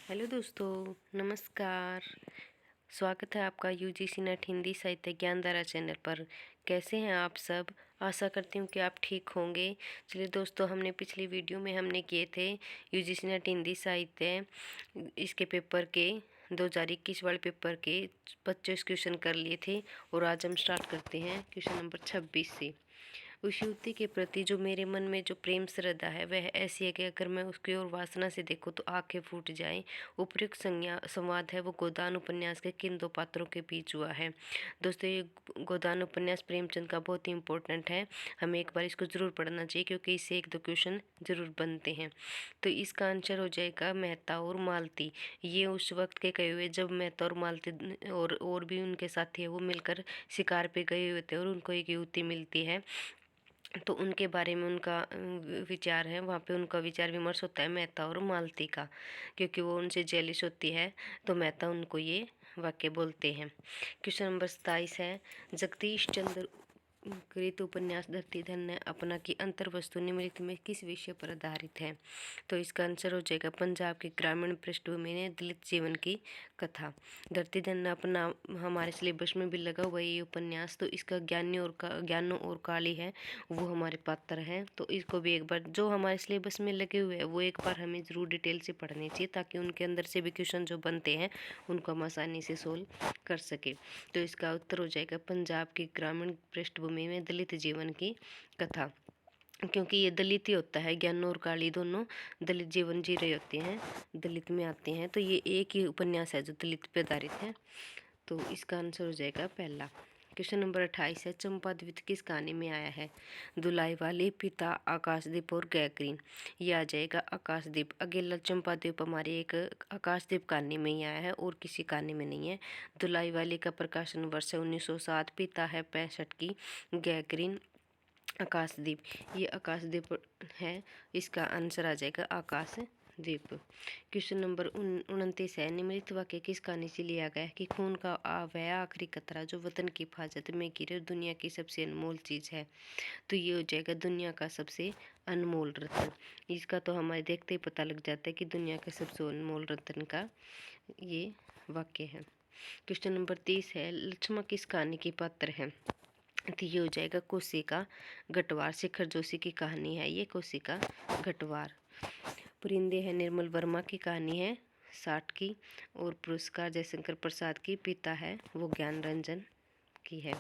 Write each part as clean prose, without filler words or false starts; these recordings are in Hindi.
हेलो दोस्तों, नमस्कार। स्वागत है आपका यूजीसी नेट हिंदी साहित्य ज्ञानधारा चैनल पर। कैसे हैं आप सब? आशा करती हूँ कि आप ठीक होंगे। चलिए दोस्तों, हमने पिछली वीडियो में हमने किए थे यूजीसी नेट हिंदी साहित्य इसके पेपर के 2021 वाले पेपर के 25 क्वेश्चन कर लिए थे और आज हम स्टार्ट करते हैं क्वेश्चन नंबर 26 से। उस युवती के प्रति जो मेरे मन में जो प्रेम श्रद्धा है वह ऐसी है कि अगर मैं उसकी ओर वासना से देखूं तो आंखें फूट जाएं। उपयुक्त संज्ञा संवाद है वो गोदान उपन्यास के किन दो पात्रों के बीच हुआ है। दोस्तों, ये गोदान उपन्यास प्रेमचंद का बहुत ही इंपॉर्टेंट है। हमें एक बार इसको ज़रूर पढ़ना चाहिए क्योंकि इससे एक दो क्वेश्चन ज़रूर बनते हैं। तो इसका आंसर हो जाएगा मेहता और मालती। ये उस वक्त के कहे हुए जब मेहता और मालती और भी उनके साथी है वो मिलकर शिकार पे गए हुए थे और उनको एक युवती मिलती है, तो उनके बारे में उनका विचार है। वहाँ पे उनका विचार विमर्श होता है मेहता और मालती का, क्योंकि वो उनसे जेलिस होती है। तो मेहता उनको ये वाक्य बोलते हैं। क्वेश्चन नंबर 27 है, जगदीश चंद्र कृत उपन्यास धरती धन ने अपना की अंतर वस्तु निम्नलिखित में किस विषय पर आधारित है। तो इसका आंसर हो जाएगा पंजाब की ग्रामीण पृष्ठभूमि ने दलित जीवन की कथा। धरती धन ने अपना हमारे सिलेबस में भी लगा हुआ ये उपन्यास। तो इसका ज्ञानो और काली है वो हमारे पात्र हैं। तो इसको भी एक बार जो हमारे सिलेबस में लगे हुए हैं वो एक बार हमें ज़रूर डिटेल से पढ़ने चाहिए, ताकि उनके अंदर से भी क्वेश्चन जो बनते हैं उनको हम आसानी से सोल्व कर सके। तो इसका उत्तर हो जाएगा पंजाब की ग्रामीण पृष्ठभूमि में दलित जीवन की कथा, क्योंकि ये दलित ही होता है। ज्ञानो और काली दोनों दलित जीवन जी रहे होते हैं, दलित में आते हैं। तो ये एक ही उपन्यास है जो दलित पे आधारित है। तो इसका आंसर हो जाएगा पहला। क्वेश्चन नंबर 28 है, चंपाद्वीप किस कहानी में आया है। दुलाई वाले, पिता, आकाशदीप और गैग्रीन। ये आ जाएगा आकाशदीप। अकेला चंपाद्वीप हमारे एक आकाशदीप कहानी में ही आया है और किसी कहानी में नहीं है। दुलाई वाले का प्रकाशन वर्ष है 1907, पिता है 65 की, गैग्रीन आकाशदीप। ये आकाशदीप है, इसका आंसर आ जाएगा आकाशदीप। क्वेश्चन नंबर 29 है, निम्नलिखित वाक्य किस कहानी से लिया गया है कि खून का वह आखिरी कतरा जो वतन की हिफाजत में गिरे दुनिया की सबसे अनमोल चीज़ है। तो ये हो जाएगा दुनिया का सबसे अनमोल रत्न। इसका तो हमारे देखते ही पता लग जाता है कि दुनिया के सबसे अनमोल रत्न का ये वाक्य है। क्वेश्चन नंबर 30 है, लक्ष्मण किस कहानी की पात्र है। तो ये हो जाएगा कोशिका गटवार। शिखर जोशी की कहानी है ये कोशिका गटवार। परिंदे है निर्मल वर्मा की कहानी है 60 की, और पुरस्कार जयशंकर प्रसाद की, पिता है वो ज्ञान रंजन की है।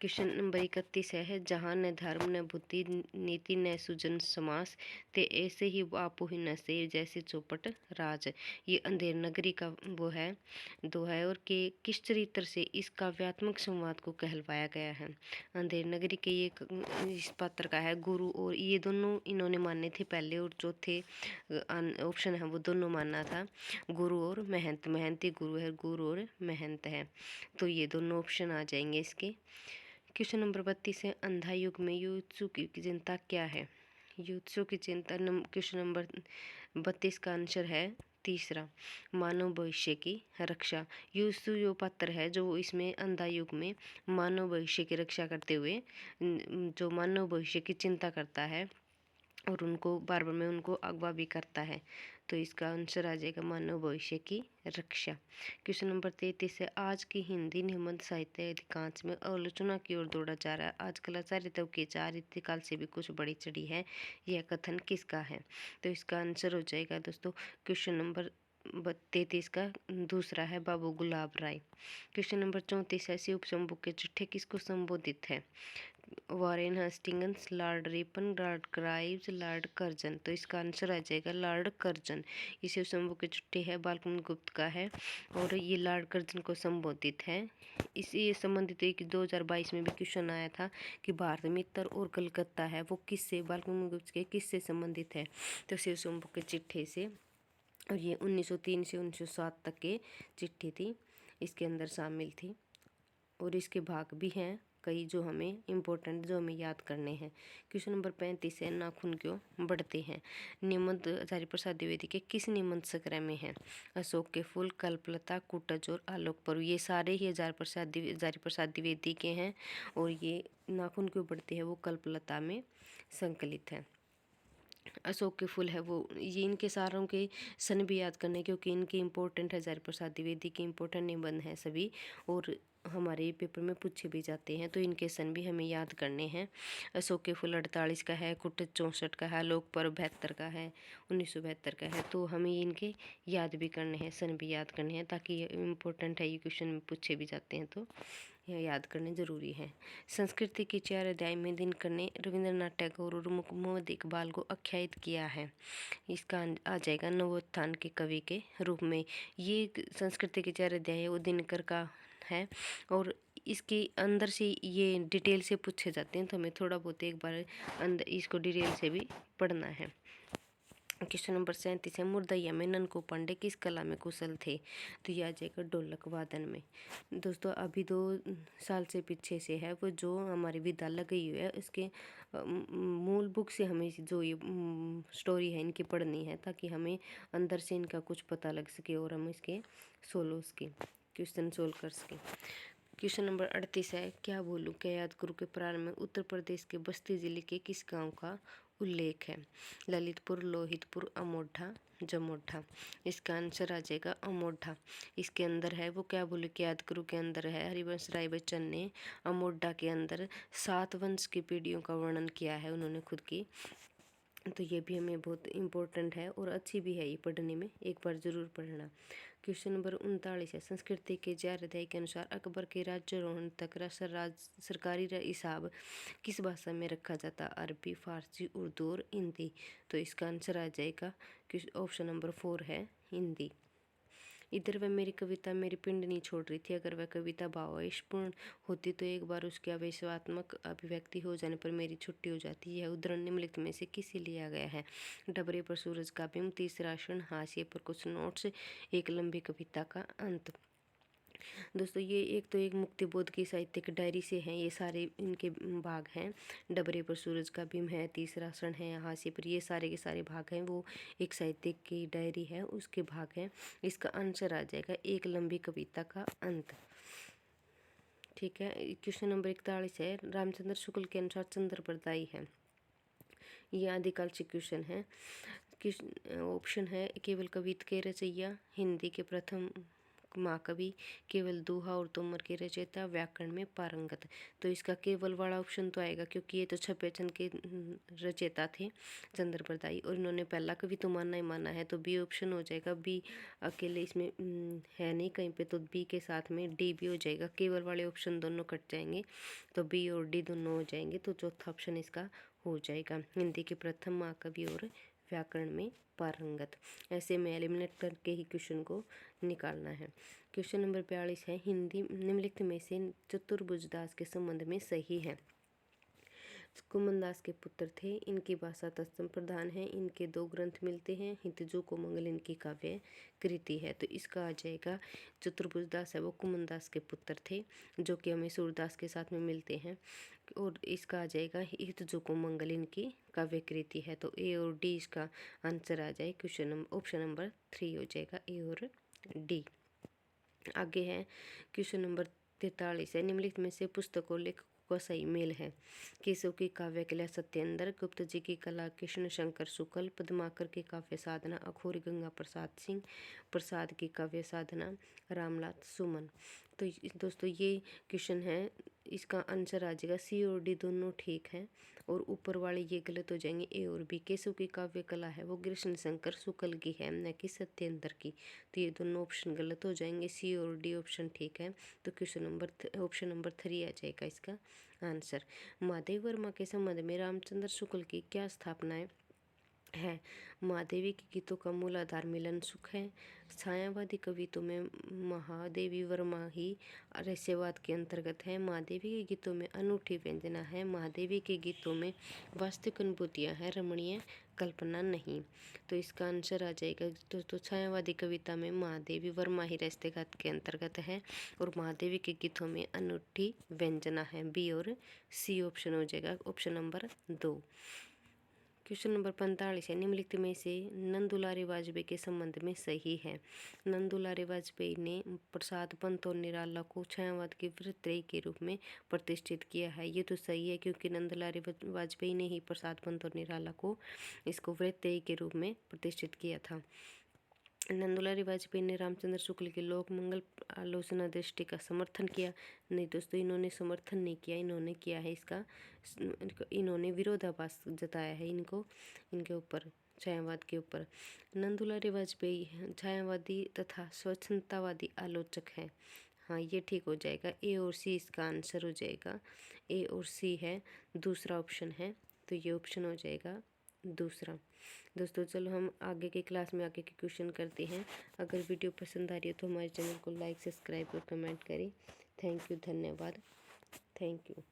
क्वेश्चन नंबर 31 है, जहाँ न धर्म न बुद्धि नीति न सुजन समास ते ऐसे ही आपू ही न से जैसे चौपट राज। ये अंधेर नगरी का वो है दो है, और के किस चरित्र से इस काव्यात्मक संवाद को कहलवाया गया है। अंधेर नगरी के ये इस पात्र का है गुरु, और ये दोनों इन्होंने माने थे पहले, और चौथे ऑप्शन है वो दोनों माना था, गुरु और महंत। महंती गुरु है, गुरु और महंत है। तो ये दोनों ऑप्शन आ जाएंगे इसके। क्वेश्चन नंबर 32 है, अंधा युग में युत्सु की चिंता क्या है। युत्सु की चिंता क्वेश्चन नंबर 32 का आंसर है तीसरा, मानव भविष्य की रक्षा। युत्सु जो पात्र है जो इसमें अंधा युग में मानव भविष्य की रक्षा करते हुए जो मानव भविष्य की चिंता करता है और उनको बार बार में उनको अगवा भी करता है। तो इसका आंसर आ जाएगा मानव भविष्य की रक्षा। क्वेश्चन नंबर 33 है, आज की हिंदी निबंध साहित्य अधिकांश में आलोचना की ओर दौड़ा जा रहा है। आजकल आचार्य के चार इतिकाल से भी कुछ बड़ी चढ़ी है, यह कथन किसका है। तो इसका आंसर हो जाएगा दोस्तों क्वेश्चन नंबर 33 का दूसरा है बाबू गुलाब राय। क्वेश्चन नंबर 34 है, शिव शंभू के चिट्ठे किसको संबोधित है। Warren Hastings, Lord Ripon, Lord Clives, Lord Curzon. तो इसका आंसर आ जाएगा लॉर्ड कर्जन। ये शिव शंभू की चिट्ठी है, बालकुमार गुप्त का है और ये लॉर्ड कर्जन को संबोधित है। इसी संबंधित एक 2022 में भी क्वेश्चन आया था कि भारत मित्र और कलकत्ता है वो किससे, बालकुमार गुप्त के किससे संबंधित है। तो शिव शंभू के चिट्ठी से, और ये 1903 से 1907 तक के चिट्ठी थी, इसके अंदर शामिल थी। और इसके भाग भी हैं कई जो हमें इम्पोर्टेंट जो हमें याद करने हैं। क्वेश्चन नंबर 35 है, नाखून क्यों बढ़ते हैं। निबंध आचार्य प्रसाद द्विवेदी के किस निबंध संग्रह में है। अशोक के फूल, कल्पलता, कुटज और आलोक पर्व। ये सारे ही आचार्य प्रसाद द्विवेदी के हैं, और ये नाखून क्यों बढ़ते हैं वो कल्पलता में संकलित है। अशोक के फूल है वो, ये इनके सारों के सन भी याद करने, क्योंकि इनके इम्पोर्टेंट है। हजारी प्रसाद द्विवेदी के इम्पोर्टेंट निबंध हैं सभी, और हमारे पेपर में पूछे भी जाते हैं, तो इनके सन भी हमें याद करने हैं। अशोक के फूल 48 का है, कुट 64 का है, लोक पर्व 72 का है, 1972 का है। तो हमें इनके याद भी करने हैं, सन भी याद करने हैं, ताकि ये इम्पोर्टेंट है, ये क्वेश्चन में पूछे भी जाते हैं, तो यह याद करने ज़रूरी है। संस्कृति के 4 अध्याय में दिनकर ने रविंद्रनाथ टैगोर और मोहम्मद इकबाल को आख्यायित किया है। इसका आ जाएगा नवोत्थान के कवि के रूप में। ये संस्कृति के 4 अध्याय है वो दिनकर का है, और इसके अंदर से ये डिटेल से पूछे जाते हैं, तो हमें थोड़ा बहुत एक बार अंदर इसको डिटेल से भी पढ़ना है। क्वेश्चन नंबर 37 है, मुर्दैया में ननकू पांडे किस कला में कुशल थे? तो यह आ जाएगा ढोलक वादन में। दोस्तों अभी 2 साल से पीछे से है वो, जो हमारी विद्यालय गई हुई है उसके मूल बुक से हमें जो ये स्टोरी है इनकी पढ़नी है, ताकि हमें अंदर से इनका कुछ पता लग सके और हम इसके क्वेश्चन सोल्व कर सकें। क्वेश्चन नंबर 38 है, क्या बोलूं क्या याद करूं के प्रारंभ में उत्तर प्रदेश के बस्ती जिले के किस गांव का उल्लेख है? ललितपुर, लोहितपुर, अमोढ़ा, जमोढ़ा। इसका आंसर आ जाएगा अमोढ़ा। इसके अंदर है वो क्या बोलूं क्या याद करूं के अंदर है, हरिवंश राय बच्चन ने अमोढ़ा के अंदर 7 वंश की पीढ़ियों का वर्णन किया है उन्होंने खुद की। तो ये भी हमें बहुत इम्पोर्टेंट है और अच्छी भी है ये पढ़ने में, एक बार ज़रूर पढ़ना। क्वेश्चन नंबर 39 है, संस्कृति के 4 अध्याय के अनुसार अकबर के राज्यारोहण तक सरकारी हिसाब किस भाषा में रखा जाता? अरबी, फारसी, उर्दू और हिंदी। तो इसका आंसर आ जाएगा ऑप्शन नंबर 4 है हिंदी। इधर वह मेरी कविता मेरी पिंड नहीं छोड़ रही थी, अगर वह कविता भावावेशपूर्ण होती तो एक बार उसके आवेशात्मक अभिव्यक्ति हो जाने पर मेरी छुट्टी हो जाती। यह उदाहरण निम्नलिखित में से किसे लिया गया है? डबरे पर सूरज का बिंब, तीसरा क्षण, हाशिए पर कुछ नोट्स, एक लंबी कविता का अंत। दोस्तों ये एक मुक्तिबोध की साहित्यिक डायरी से हैं, ये सारे इनके भाग हैं। डबरे पर सूरज का बिंब है, तीसरा क्षण है, हाशिए पर, ये सारे के सारे भाग हैं वो एक साहित्यिक की डायरी है उसके भाग हैं। इसका आंसर आ जाएगा एक लंबी कविता का अंत। ठीक है। क्वेश्चन नंबर 41 है, रामचंद्र शुक्ल के अनुसार चंद्रप्रदायी है, ये आदिकाल क्वेश्चन है। ऑप्शन है केवल कवित के रचयिता, हिंदी के प्रथम महाकवि, केवल दोहा और तोमर के रचयिता, व्याकरण में पारंगत। तो इसका केवल वाला ऑप्शन तो आएगा, क्योंकि ये तो छपे चंद के रचयिता थे चंद्रप्रदायी, और इन्होंने पहला कवि तो मानना ही माना है, तो बी ऑप्शन हो जाएगा। बी अकेले इसमें है नहीं कहीं पे, तो बी के साथ में डी भी हो जाएगा। केवल वाले ऑप्शन दोनों कट जाएंगे, तो बी और डी दोनों हो जाएंगे, तो चौथा ऑप्शन इसका हो जाएगा, हिंदी के प्रथम महाकवि और व्याकरण में पारंगत। ऐसे में एलिमिनेट करके ही क्वेश्चन को निकालना है। क्वेश्चन नंबर 42 है, हिंदी निम्नलिखित में से चतुर्भुजदास के संबंध में सही है? कुमनदास के पुत्र थे, इनकी भाषा तत्सम प्रधान है, इनके 2 ग्रंथ मिलते हैं, हितजो कोमंगल इनकी काव्य कृति है। तो इसका आ जाएगा चतुर्भुजदास है वो कुमनदास के पुत्र थे, जो कि हमें सूरदास के साथ में मिलते हैं, और इसका आ जाएगा हितजो कोमंगल इनकी काव्य कृति है। तो ए और डी इसका आंसर आ जाए, ऑप्शन नंबर 3 हो जाएगा, ए और डी। आगे है क्वेश्चन नंबर 43 है, निम्नलिखित में से पुस्तकों लेखकों का सही मेल है? केशव की काव्य कला सत्येंद्र, गुप्त जी की कला कृष्ण शंकर शुक्ल, पद्माकर की काव्य साधना अखोरी गंगा प्रसाद सिंह, प्रसाद की काव्य साधना रामनाथ सुमन। तो दोस्तों ये क्वेश्चन है, इसका आंसर आ जाएगा सी और डी दोनों ठीक हैं, और ऊपर वाले ये गलत हो जाएंगे, ए और बी। केशव की काव्य कला है वो कृष्ण शंकर शुक्ल की है, न कि सत्येंद्र की, तो ये दोनों ऑप्शन गलत हो जाएंगे, सी और डी ऑप्शन ठीक है। तो ऑप्शन नंबर 3 आ जाएगा इसका आंसर। महादेव वर्मा के संबंध में रामचंद्र शुक्ल की क्या स्थापनाएं है? महादेवी के गीतों का मूल आधार मिलन सुख है, छायावादी कवित्व में महादेवी वर्मा ही रहस्यवाद के अंतर्गत है, महादेवी के गीतों में अनूठी व्यंजना है, महादेवी के गीतों में वास्तविक अनुभूतियाँ हैं, रमणीय कल्पना नहीं। तो इसका आंसर आ जाएगा दोस्तों, छायावादी कविता में महादेवी वर्मा ही रहस्यवाद के अंतर्गत है, और महादेवी के गीतों में अनूठी व्यंजना है, बी और सी ऑप्शन हो जाएगा, ऑप्शन नंबर 2। क्वेश्चन नंबर 45 है, निम्नलिखित में से नंदुलारी वाजपेयी के संबंध में सही है। नंदुलारी वाजपेयी ने प्रसाद पंत और निराला को छायावाद के वृत्तत्रयी के रूप में प्रतिष्ठित किया है। ये तो सही है, क्योंकि नंदुलारी वाजपेयी ने ही प्रसाद पंत और निराला को इसको वृत्तत्रयी के रूप में प्रतिष्ठित किया था। नंदुलारी वाजपेयी ने रामचंद्र शुक्ल की लोक मंगल आलोचना दृष्टि का समर्थन किया। नहीं दोस्तों, इन्होंने समर्थन नहीं किया, इन्होंने किया है इसका, इन्होंने विरोधाभास जताया है इनके ऊपर, छायावाद के ऊपर। नंदुलारी वाजपेयी छायावादी तथा स्वच्छंदतावादी आलोचक हैं। हाँ, ये ठीक हो जाएगा, ए और सी इसका आंसर हो जाएगा। ए और सी है, दूसरा ऑप्शन है, तो ये ऑप्शन हो जाएगा दूसरा। दोस्तों चलो हम आगे की क्लास में आगे के क्वेश्चन करते हैं। अगर वीडियो पसंद आ रही हो तो हमारे चैनल को लाइक, सब्सक्राइब और कमेंट करें। थैंक यू, धन्यवाद, थैंक यू।